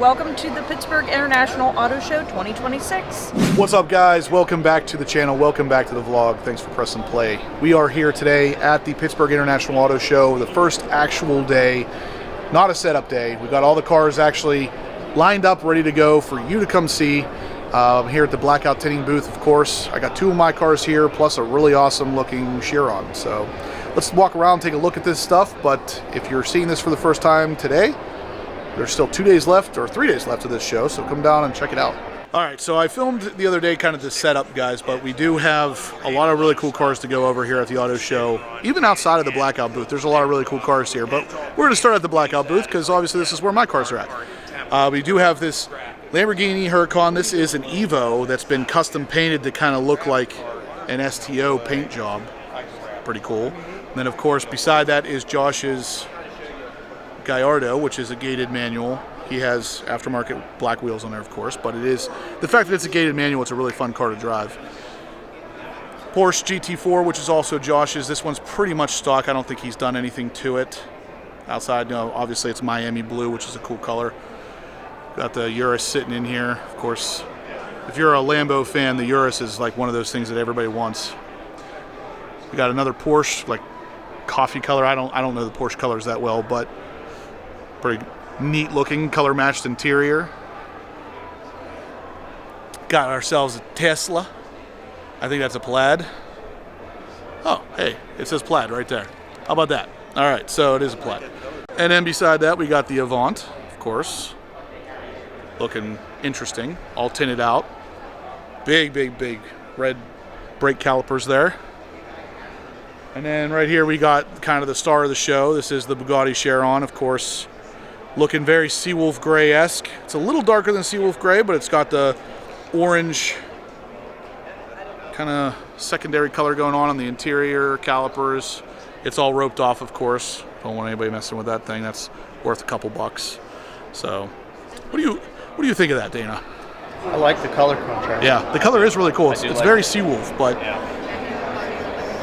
Welcome to the Pittsburgh International Auto Show 2026. What's up, guys? Welcome back to the channel. Welcome back to the vlog. Thanks for pressing play. We are here today at the Pittsburgh International Auto Show, the first actual day, not a setup day. We got all the cars actually lined up, ready to go for you to come see. Here at the Blackout tinting booth, of course. I got two of my cars here, plus a really awesome looking Chiron. So let's walk around, take a look at this stuff. But if you're seeing this for the first time today, there's still 2 days left, or 3 days left of this show, so come down and check it out. All right, so I filmed the other day kind of the setup, guys, but we do have a lot of really cool cars to go over here at the auto show. Even outside of the Blackout booth, there's a lot of really cool cars here, but we're going to start at the Blackout booth because obviously this is where my cars are at. We do have this Lamborghini Huracan. This is an Evo that's been custom painted to kind of look like an STO paint job. Pretty cool. And then, of course, beside that is Josh's Gallardo, which is a gated manual. He has aftermarket black wheels on there, of course, but it is the fact that it's a gated manual, it's a really fun car to drive. Porsche GT4, which is also Josh's. This one's pretty much stock. I don't think he's done anything to it. Outside, no, obviously it's Miami blue, which is a cool color. Got the Urus sitting in here. Of course, if you're a Lambo fan, the Urus is like one of those things that everybody wants. We got another Porsche, like coffee color. I don't know the Porsche colors that well, but pretty neat looking color matched interior. Got ourselves a Tesla. I think that's a Plaid. Oh, hey, it says Plaid right there. How about that? All right, so it is a Plaid. And then beside that, we got the Avant, of course. Looking interesting, all tinted out. Big red brake calipers there. And then right here we got kind of the star of the show. This is the Bugatti Chiron, of course. Looking very Seawolf Gray-esque. It's a little darker than Seawolf Gray, but it's got the orange kind of secondary color going on the interior, calipers. It's all roped off, of course. Don't want anybody messing with that thing. That's worth a couple bucks. So, what do you think of that, Dana? I like the color contrast. Yeah, the color is really cool. It's very Seawolf, but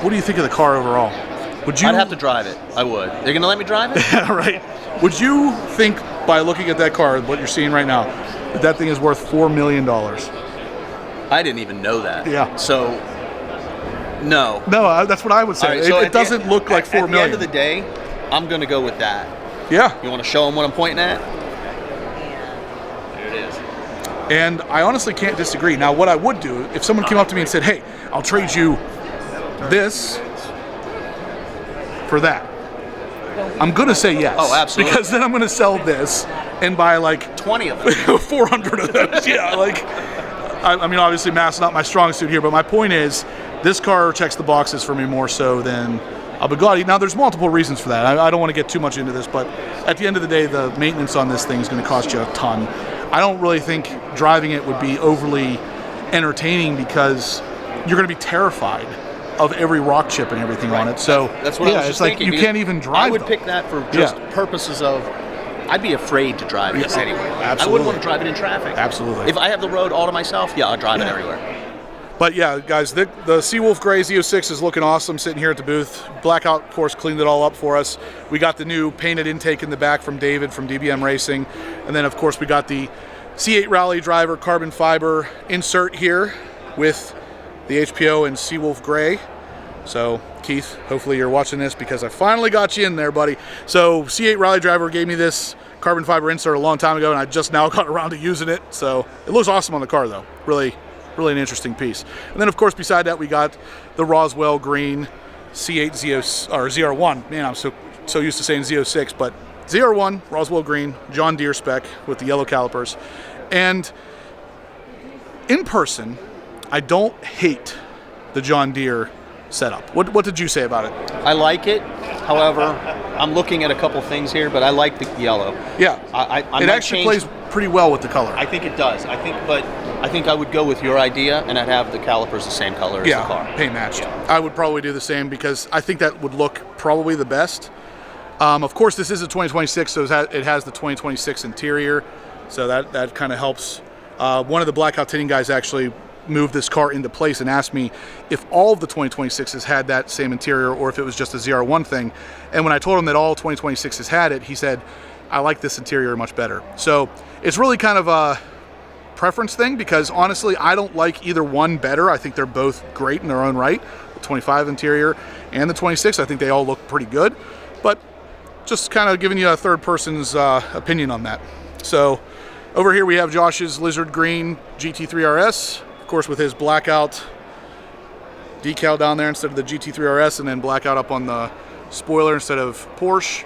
what do you think of the car overall? Would you? I'd have to drive it. I would. They're gonna let me drive it? Yeah, right. Would you think, by looking at that car, what you're seeing right now, that that thing is worth $4 million? I didn't even know that. Yeah. So, no. No, that's what I would say. Right, so it doesn't look like $4 million. At the end of the day, I'm gonna go with that. Yeah. You want to show them what I'm pointing at? There it is. And I honestly can't disagree. Now, what I would do, if someone came up to me and said, hey, I'll trade you this for that, I'm going to say yes. Oh, absolutely. Because then I'm going to sell this and buy like 20 of them. 400 of those. Yeah, like, I mean, obviously math's not my strong suit here, but my point is this car checks the boxes for me more so than a Bugatti. Now, there's multiple reasons for that. I don't want to get too much into this, but at the end of the day, the maintenance on this thing is going to cost you a ton. I don't really think driving it would be overly entertaining because you're going to be terrified of every rock chip and everything on it. So that's what I was just like thinking. You can't even drive. I would pick that for just purposes of. I'd be afraid to drive this anyway. Absolutely. I wouldn't want to drive it in traffic. Absolutely. If I have the road all to myself, yeah, I'll drive it everywhere. But yeah, guys, the Seawolf Gray Z06 is looking awesome sitting here at the booth. Blackout, of course, cleaned it all up for us. We got the new painted intake in the back from David from DBM Racing. And then, of course, we got the C8 Rally Driver carbon fiber insert here with the HPO and Seawolf Gray. So, Keith, hopefully you're watching this because I finally got you in there, buddy. So, C8 Rally Driver gave me this carbon fiber insert a long time ago, and I just now got around to using it. So, it looks awesome on the car, though. Really an interesting piece. And then, of course, beside that, we got the Roswell Green C8 ZR1. Man, I'm so used to saying Z06, but ZR1, Roswell Green, John Deere spec with the yellow calipers. And in person, I don't hate the John Deere setup. What did you say about it? I like it. However, I'm looking at a couple things here, but I like the yellow. Yeah, I it actually plays pretty well with the color. I think it does. I think I would go with your idea, and I'd have the calipers the same color as the car. Paint matched. Yeah. I would probably do the same because I think that would look probably the best. Of course, this is a 2026, so it has the 2026 interior, so that kind of helps. One of the Blackout tinting guys actually moved this car into place and asked me if all of the 2026s had that same interior or if it was just a ZR1 thing. And when I told him that all 2026s had it, he said, I like this interior much better. So it's really kind of a preference thing, because honestly, I don't like either one better. I think they're both great in their own right. The 25 interior and the 26, I think they all look pretty good, but just kind of giving you a third person's opinion on that. So over here we have Josh's Lizard Green GT3 RS, of course, with his Blackout decal down there instead of the GT3 RS, and then Blackout up on the spoiler instead of Porsche.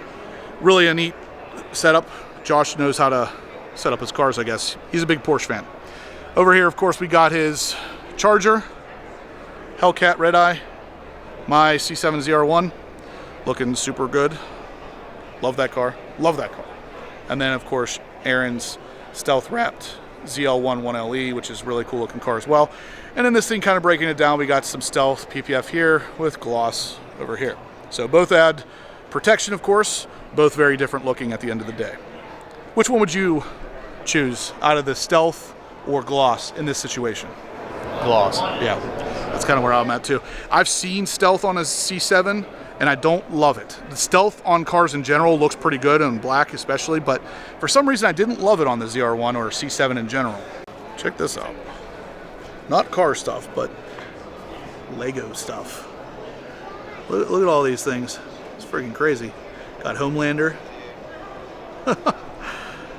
Really a neat setup. Josh knows how to set up his cars, I guess. He's a big Porsche fan. Over here, of course, we got his Charger, Hellcat Red Eye, my C7 ZR1, looking super good. Love that car. Love that car. And then, of course, Aaron's stealth wrapped ZL1 1LE, which is a really cool looking car as well. And then this thing, kind of breaking it down, we got some stealth PPF here with gloss over here. So both add protection, of course, both very different looking at the end of the day. Which one would you choose out of the stealth or gloss in this situation? Gloss. Yeah, that's kind of where I'm at too. I've seen stealth on a C7 and I don't love it. The stealth on cars in general looks pretty good, and black especially, but for some reason I didn't love it on the ZR1 or C7 in general. Check this out. Not car stuff, but Lego stuff. Look at all these things. It's freaking crazy. Got Homelander.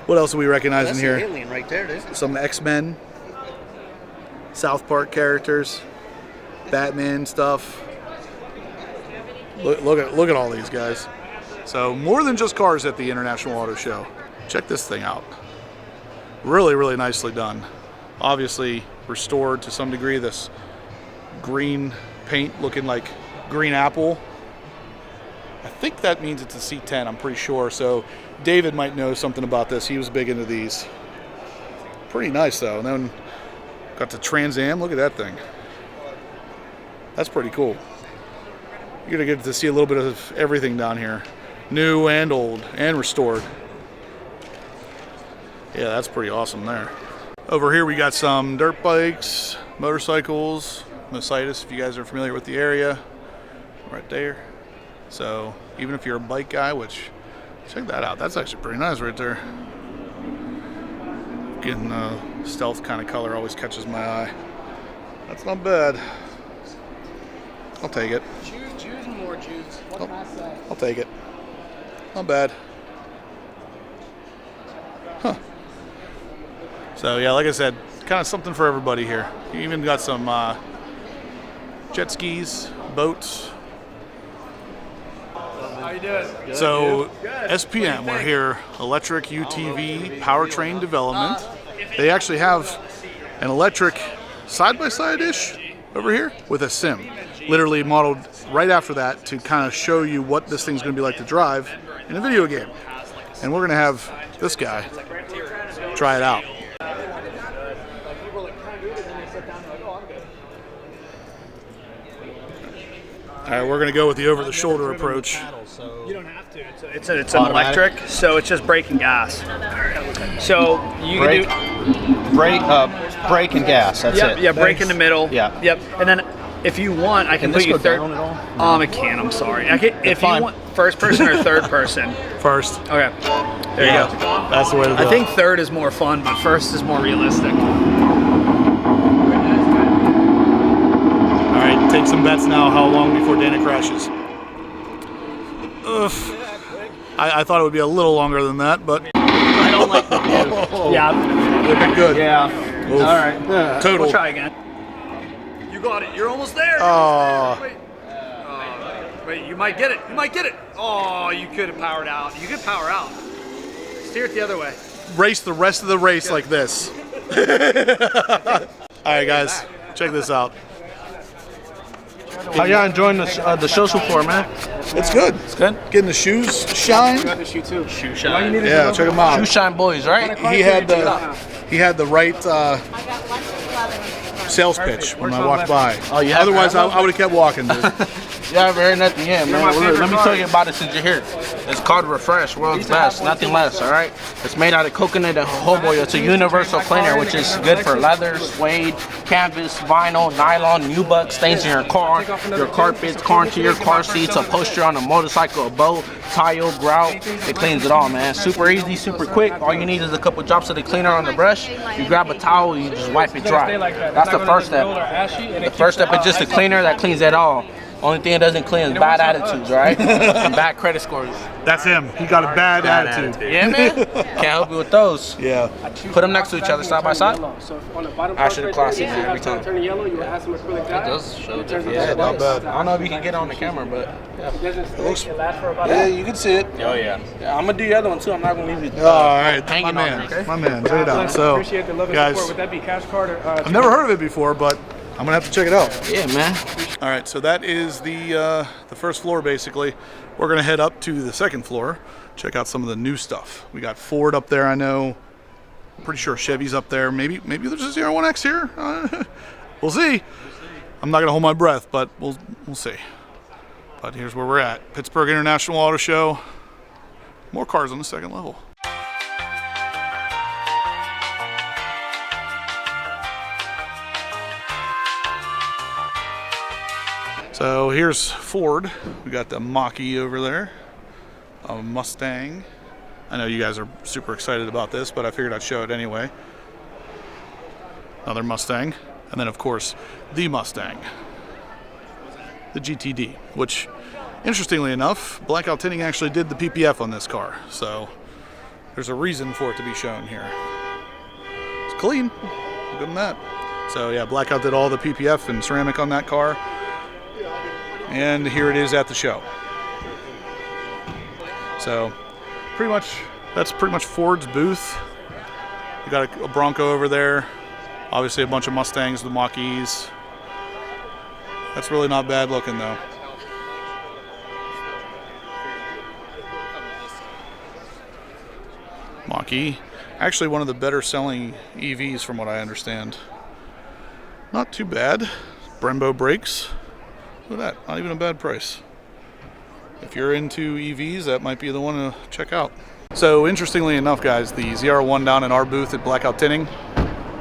What else are we recognizing here? That's an alien right there, isn't it? Some X-Men, South Park characters, Batman stuff. Look at all these guys. So more than just cars at the International Auto Show. Check this thing out. Really, really nicely done. Obviously restored to some degree. This green paint looking like green apple. I think that means it's a C10, I'm pretty sure. So David might know something about this. He was big into these. Pretty nice though. And then got the Trans Am. Look at that thing. That's pretty cool. You're gonna get to see a little bit of everything down here. New and old and restored. Yeah, that's pretty awesome there. Over here we got some dirt bikes, motorcycles, Mositis, if you guys are familiar with the area. Right there. So even if you're a bike guy, which, check that out, that's actually pretty nice right there. Getting stealth kind of color always catches my eye. That's not bad. I'll take it. Jews and more Jews. What can I say? I'll take it. Not bad. Huh. So yeah, like I said, kind of something for everybody here. You even got some jet skis, boats. How you doing? Good. So SPM, we're here, electric UTV powertrain development. They actually have an electric side-by-side-ish over here with a sim, literally modeled right after that to kind of show you what this thing's going to be like to drive in a video game. And we're going to have this guy try it out. All right, we're going to go with the over-the-shoulder approach. You don't have to. It's an electric, so it's just brake and gas. So you brake, brake and gas. That's it. Yeah, brake in the middle. Yeah. Yep. And then if you want, I can put you third. Down at all? It can. I'm sorry. I can, if you want first person or third person. First. Okay. There you go. That's the way to do it. I think third is more fun, but first is more realistic. All right, take some bets now. How long before Dana crashes? Ugh. I thought it would be a little longer than that, but I don't like the view. Yeah. looking good. Yeah. Oof. All right. Total. We'll try again. You got it. You're almost there. Wait, you might get it. You might get it. Oh, you could have powered out. You could power out. Steer it the other way. Race the rest of the race like this. All right, guys, check this out. How y'all enjoying the show so far, man? It's good. It's good. Getting the shoes shine. Got the shoe too. Shoe shine. Yeah, check them out. Shoe shine boys, right? He had the right sales pitch when I walked by. Oh, you have Otherwise, I would have kept walking, dude. You haven't heard nothing yet, man. Well, look, let me tell you about it since you're here. It's called Refresh, world's best, nothing less, all right? It's made out of coconut and jojoba oil. It's a universal cleaner, which is good for leather, suede, canvas, vinyl, nylon, nubuck, stains in your car, your carpets, car interior, car seats, upholstery on a motorcycle, a boat, tile, grout. It cleans it all, man. Super easy, super quick. All you need is a couple drops of the cleaner on the brush. You grab a towel, you just wipe it dry. That's the first step. The first step is just a cleaner that cleans it all. Only thing it doesn't clean is bad attitudes, right? And bad credit scores. That's him. He got a bad attitude. Yeah, man. Can't help you with those. Yeah. Put them next to each other, side by side. Actually, the classic every time. It does show difference. Yeah, Not bad. I don't know if you can get on the camera, but Yeah, you can see it. oh yeah. I'm gonna do the other one too. I'm not gonna leave you. All right, my hanging on man. there, okay? My man. Check it out. So, Appreciate the love and guys, support. Would that be cash card or? I've never heard of it before, but I'm gonna have to check it out. Yeah, man. All right, so that is the first floor. Basically, we're gonna head up to the second floor, check out some of the new stuff. We got Ford up there. I know. I'm pretty sure Chevy's up there. Maybe there's a ZR1X here. We'll see. I'm not gonna hold my breath, but we'll see. But here's where we're at: Pittsburgh International Auto Show. More cars on the second level. So here's Ford. We got the Mach-E over there, a Mustang. I know you guys are super excited about this, but I figured I'd show it anyway. Another Mustang, and then of course the Mustang, the GTD, which interestingly enough, Blackout Tinting actually did the PPF on this car, so there's a reason for it to be shown here. It's clean, good than that. So yeah, Blackout did all the PPF and ceramic on that car. And here it is at the show. So that's pretty much Ford's booth. We got a Bronco over there. Obviously a bunch of Mustangs, the Mach-E's. That's really not bad looking though. Mach-E. Actually one of the better selling EVs from what I understand. Not too bad. Brembo brakes. Look at that, not even a bad price. If you're into EVs, that might be the one to check out. So interestingly enough, guys, the ZR1 down in our booth at Blackout Tinting,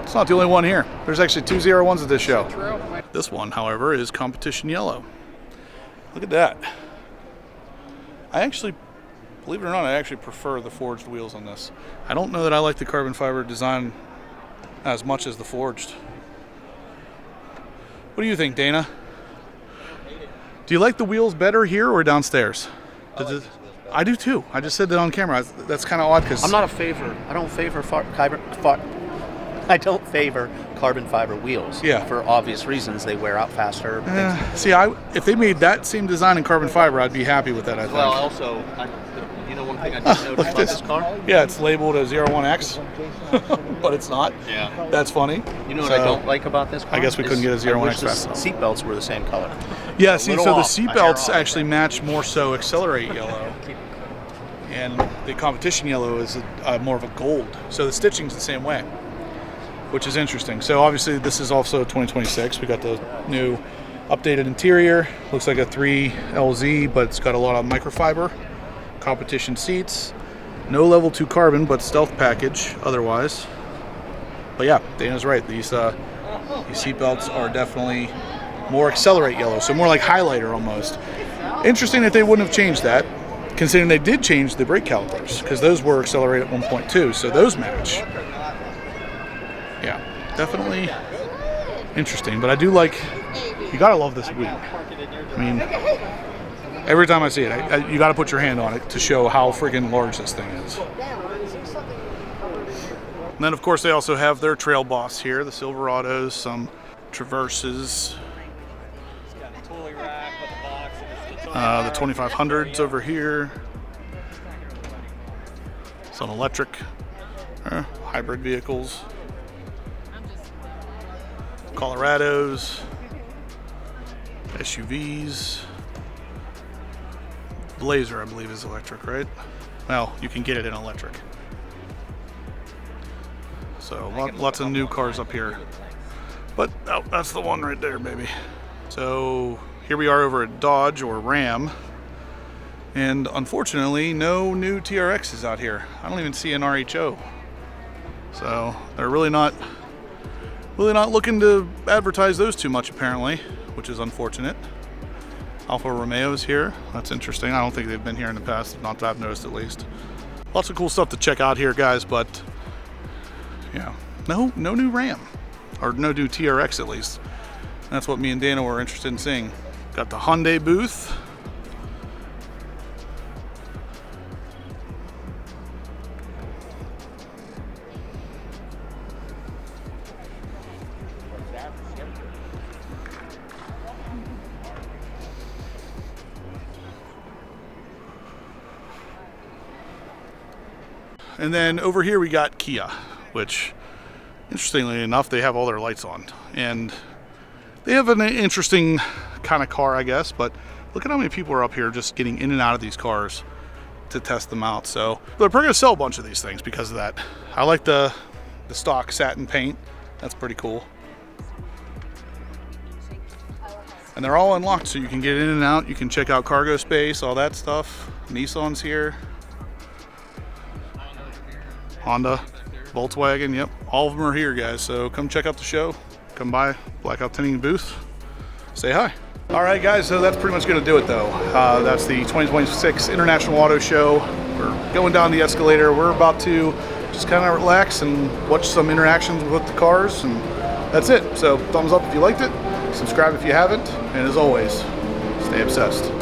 it's not the only one here. There's actually two ZR1s at this show. This one, however, is competition yellow. Look at that. I actually, believe it or not, I actually prefer the forged wheels on this. I don't know that I like the carbon fiber design as much as the forged. What do you think, Dana? Do you like the wheels better here or downstairs? I do too. I just said that on camera. That's kind of odd because I'm not a favor. I don't favor carbon fiber wheels. Yeah. For obvious reasons, they wear out faster. See, if they made that same design in carbon fiber, I'd be happy with that. I think. Well, also, you know, one thing I just noticed about this car. Yeah, it's labeled a ZR1X, but it's not. Yeah. That's funny. You know what I don't like about this car? I guess we couldn't get a ZR1X fast enough. Seat belts were the same color. Yeah, see, so the seat a belts hair off. actually match more so Accelerate yellow, and the competition yellow is more of a gold. So the stitching's the same way, which is interesting. So obviously this is also 2026. We got the new updated interior. Looks like a 3LZ, but it's got a lot of microfiber. Competition seats. No level 2 carbon, but stealth package otherwise. But yeah, Dana's right. These seat belts are definitely more Accelerate yellow, so more like highlighter almost. Interesting that they wouldn't have changed that, considering they did change the brake calipers, because those were Accelerate at 1.2, so those match. Yeah, definitely interesting, but I do like, you gotta love this wheel. I mean, every time I see it, you gotta put your hand on it to show how friggin' large this thing is. And then of course they also have their trail boss here, the Silverados, some Traverses, the 2500s over here, some electric, hybrid vehicles, Colorados, SUVs, Blazer I believe is electric, right? Well, you can get it in electric. So lots of new cars up here. But oh, that's the one right there, baby. So here we are over at Dodge or Ram, and unfortunately no new TRXs out here. I don't even see an RHO. So they're really not looking to advertise those too much apparently, which is unfortunate. Alfa Romeo's here. That's interesting. I don't think they've been here in the past, not that I've noticed at least. Lots of cool stuff to check out here, guys, but yeah, no new Ram, or no new TRX at least. That's what me and Dana were interested in seeing. Got the Hyundai booth. And then over here we got Kia, which interestingly enough, they have all their lights on. And they have an interesting kind of car, I guess, but look at how many people are up here just getting in and out of these cars to test them out. So they're probably gonna sell a bunch of these things because of that. I like the stock satin paint. That's pretty cool. And they're all unlocked, so you can get in and out. You can check out cargo space, all that stuff. Nissan's here. Honda, Volkswagen, yep, all of them are here, guys. So come check out the show. Come by Blackout Tinting booth. Say hi. All right, guys, so that's pretty much going to do it, though. That's the 2026 International Auto Show. We're going down the escalator. We're about to just kind of relax and watch some interactions with the cars, and that's it. So thumbs up if you liked it, subscribe if you haven't, and as always, stay obsessed.